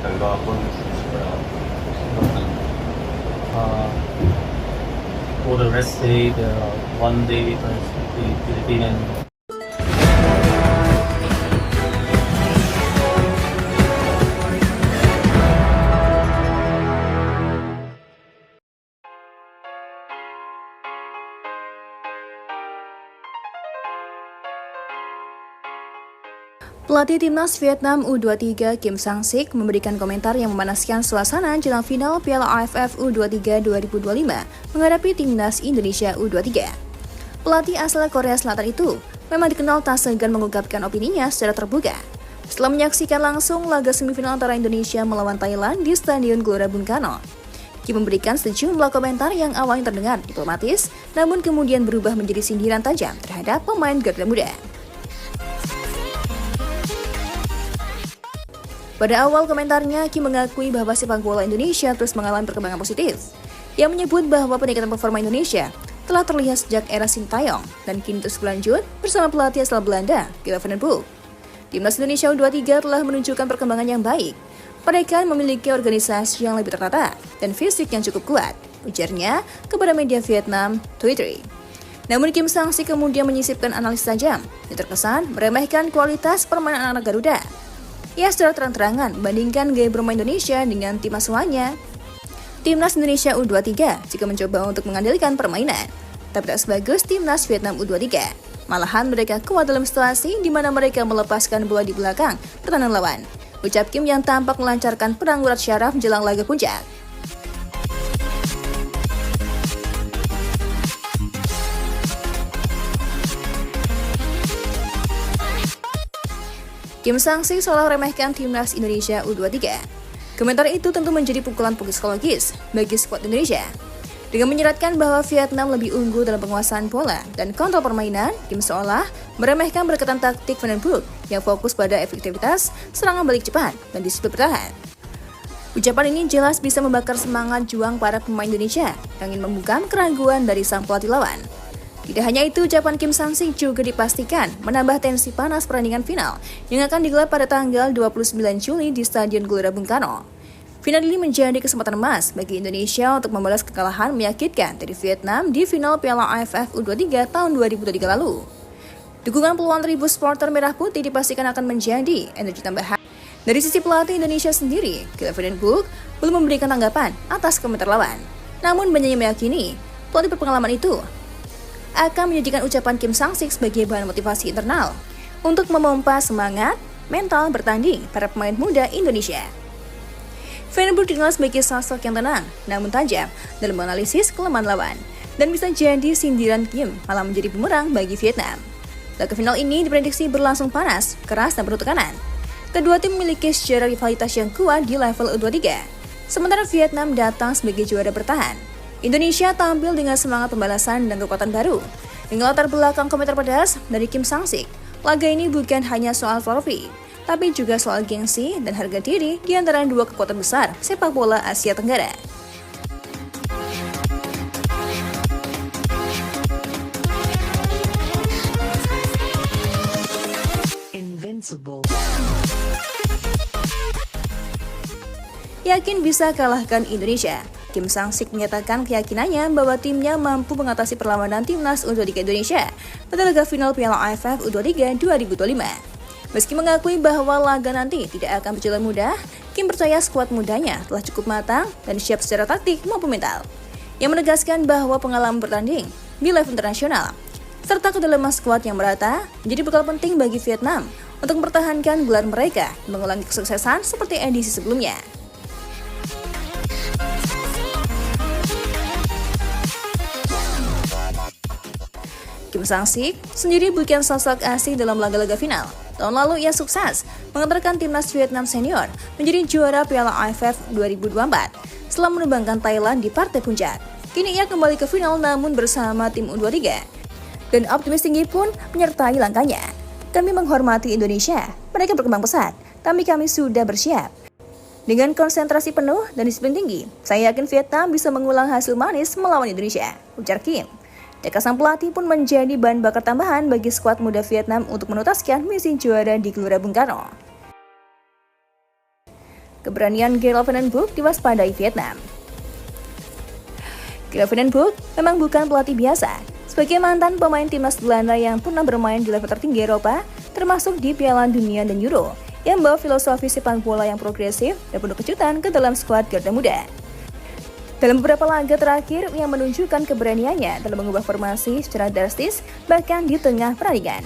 결과가 있을 거라고 생각합니다. Uh, for the rest day, the one day versus the Philippine. Pelatih timnas Vietnam U23 Kim Sang-sik memberikan komentar yang memanaskan suasana jelang final Piala AFF U23 2025 menghadapi timnas Indonesia U23. Pelatih asal Korea Selatan itu memang dikenal tak segan mengungkapkan opininya secara terbuka setelah menyaksikan langsung laga semifinal antara Indonesia melawan Thailand di Stadion Gelora Bung Karno. Kim memberikan sejumlah komentar yang awalnya terdengar diplomatis, namun kemudian berubah menjadi sindiran tajam terhadap pemain Garuda Muda. Pada awal komentarnya, Kim mengakui bahwa sepak bola Indonesia terus mengalami perkembangan positif. Ia menyebut bahwa peningkatan performa Indonesia telah terlihat sejak era Sintayong dan kini terus berlanjut bersama pelatih asal Belanda, Gila van den Boek. Timnas Indonesia U23 telah menunjukkan perkembangan yang baik. Mereka memiliki organisasi yang lebih tertata dan fisik yang cukup kuat, ujarnya kepada media Vietnam, Twitter. Namun Kim Sang-sik kemudian menyisipkan analis tajam yang terkesan meremehkan kualitas permainan anak-anak Garuda. Ia secara terang-terangan membandingkan gaya bermain Indonesia dengan tim asuhannya. Timnas Indonesia U23 juga mencoba untuk mengandalkan permainan, tapi tak sebagus timnas Vietnam U23. Malahan mereka kuat dalam situasi di mana mereka melepaskan bola di belakang pertahanan lawan, ucap Kim yang tampak melancarkan perang urat syaraf jelang laga puncak. Kim Sang-sik seolah meremehkan timnas Indonesia U23. Komentar itu tentu menjadi pukulan psikologis bagi skuad Indonesia. Dengan menyeratkan bahwa Vietnam lebih unggul dalam penguasaan bola dan kontrol permainan, Kim seolah meremehkan berkatan taktik Van den Boek yang fokus pada efektivitas, serangan balik cepat, dan disiplin bertahan. Ucapan ini jelas bisa membakar semangat juang para pemain Indonesia yang ingin membungkam keraguan dari sang pelatih lawan. Tidak hanya itu, ucapan Kim Sang-sik juga dipastikan menambah tensi panas pertandingan final yang akan digelar pada tanggal 29 Juli di Stadion Gelora Bung Karno. Final ini menjadi kesempatan emas bagi Indonesia untuk membalas kekalahan menyakitkan dari Vietnam di final Piala AFF U23 tahun 2023 lalu. Dukungan puluhan ribu supporter Merah Putih dipastikan akan menjadi energi tambahan. Dari sisi pelatih Indonesia sendiri, Gila van den Boek belum memberikan tanggapan atas komentar lawan. Namun banyak yang meyakini pelatih berpengalaman itu akan menjadikan ucapan Kim Sang-sik sebagai bahan motivasi internal untuk memompa semangat mental bertanding para pemain muda Indonesia. Van den Boek dikenal sebagai sosok yang tenang namun tajam dalam menganalisis kelemahan lawan dan bisa jadi sindiran Kim malah menjadi bumerang bagi Vietnam. Laga final ini diprediksi berlangsung panas, keras, dan penuh tekanan. Kedua tim memiliki sejarah rivalitas yang kuat di level U23. Sementara Vietnam datang sebagai juara bertahan. Indonesia tampil dengan semangat pembalasan dan kekuatan baru. Dengan latar belakang komentar pedas dari Kim Sang-sik, laga ini bukan hanya soal trofi, tapi juga soal gengsi dan harga diri di antara dua kekuatan besar sepak bola Asia Tenggara. Invincible. Yakin bisa kalahkan Indonesia. Kim Sang-sik menyatakan keyakinannya bahwa timnya mampu mengatasi perlawanan timnas U23 Indonesia pada laga final Piala AFF U23 2025. Meski mengakui bahwa laga nanti tidak akan berjalan mudah, Kim percaya skuad mudanya telah cukup matang dan siap secara taktik maupun mental. Yang menegaskan bahwa pengalaman bertanding di level internasional serta kedalaman skuad yang merata menjadi bekal penting bagi Vietnam untuk mempertahankan gelar mereka dan mengulangi kesuksesan seperti edisi sebelumnya. Kim Sang-sik sendiri bukan sosok asing dalam laga-laga final. Tahun lalu ia sukses mengantarkan timnas Vietnam senior menjadi juara Piala AFF 2024 setelah menumbangkan Thailand di partai puncak. Kini ia kembali ke final namun bersama tim U23. Dan optimis tinggi pun menyertai langkahnya. Kami menghormati Indonesia, mereka berkembang pesat, tapi kami sudah bersiap. Dengan konsentrasi penuh dan disiplin tinggi, saya yakin Vietnam bisa mengulang hasil manis melawan Indonesia, ujar Kim. Tekad sang pelatih pun menjadi bahan bakar tambahan bagi skuad muda Vietnam untuk menuntaskan misi juara di Gelora Bung Karno. Keberanian Gary Van den Broek diwaspadai Vietnam. Gary Van den Broek memang bukan pelatih biasa. Sebagai mantan pemain timnas Belanda yang pernah bermain di level tertinggi Eropa, termasuk di Piala Dunia dan Euro, yang membawa filosofi sepak bola yang progresif dan penuh kejutan ke dalam skuad Garuda Muda. Dalam beberapa laga terakhir yang menunjukkan keberaniannya dalam mengubah formasi secara drastis bahkan di tengah pertandingan.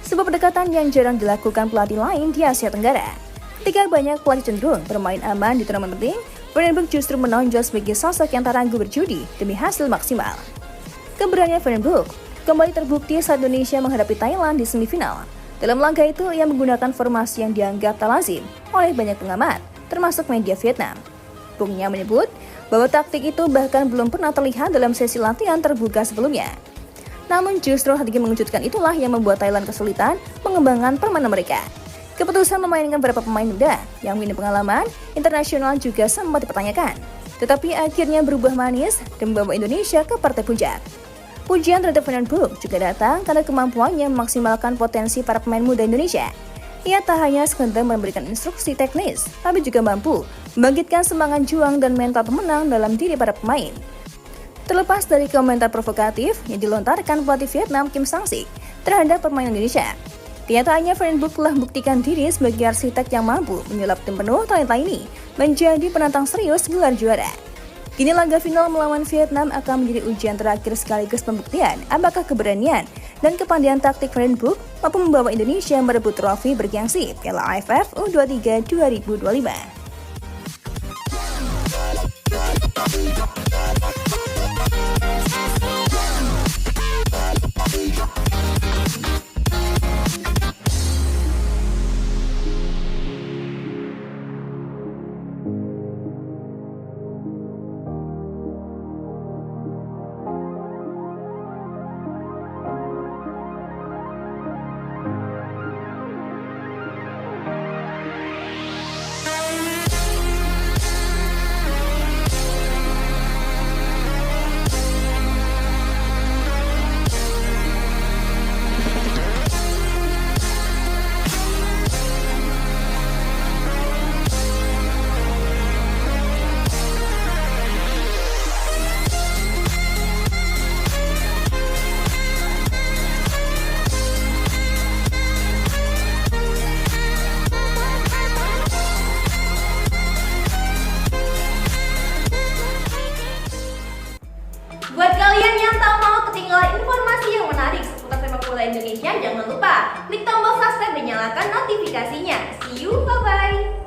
Sebuah pendekatan yang jarang dilakukan pelatih lain di Asia Tenggara. Ketika banyak pelatih cenderung bermain aman di turnamen penting, Van den Broek justru menonjol sebagai sosok yang tak ragu berjudi demi hasil maksimal. Keberanian Van den Broek kembali terbukti saat Indonesia menghadapi Thailand di semifinal. Dalam laga itu, ia menggunakan formasi yang dianggap tak lazim oleh banyak pengamat, termasuk media Vietnam. Broeknya menyebut bahwa taktik itu bahkan belum pernah terlihat dalam sesi latihan terbuka sebelumnya. Namun justru strategi mengejutkan itulah yang membuat Thailand kesulitan mengembangkan permainan mereka. Keputusan memainkan beberapa pemain muda yang minim pengalaman internasional juga sempat dipertanyakan, tetapi akhirnya berubah manis dan membawa Indonesia ke partai puncak. Pujian terhadap Van den Broek juga datang karena kemampuannya memaksimalkan potensi para pemain muda Indonesia. Ia tak hanya sekedar memberikan instruksi teknis, tapi juga mampu membangkitkan semangat juang dan mental pemenang dalam diri para pemain. Terlepas dari komentar provokatif yang dilontarkan pelatih Vietnam Kim Sang-sik terhadap pemain Indonesia, kenyataannya Van den Broek telah buktikan diri sebagai arsitek yang mampu menyulap tim penuh talenta ini menjadi penantang serius gelar juara. Kini laga final melawan Vietnam akan menjadi ujian terakhir sekaligus pembuktian apakah keberanian dan kepandaian taktik Van den Broek mampu membawa Indonesia merebut trofi bergengsi Piala AFF U23 2025. Buat kalian yang tak mau ketinggalan informasi yang menarik seputar sepak bola Indonesia, jangan lupa klik tombol subscribe dan nyalakan notifikasinya. See you, bye-bye!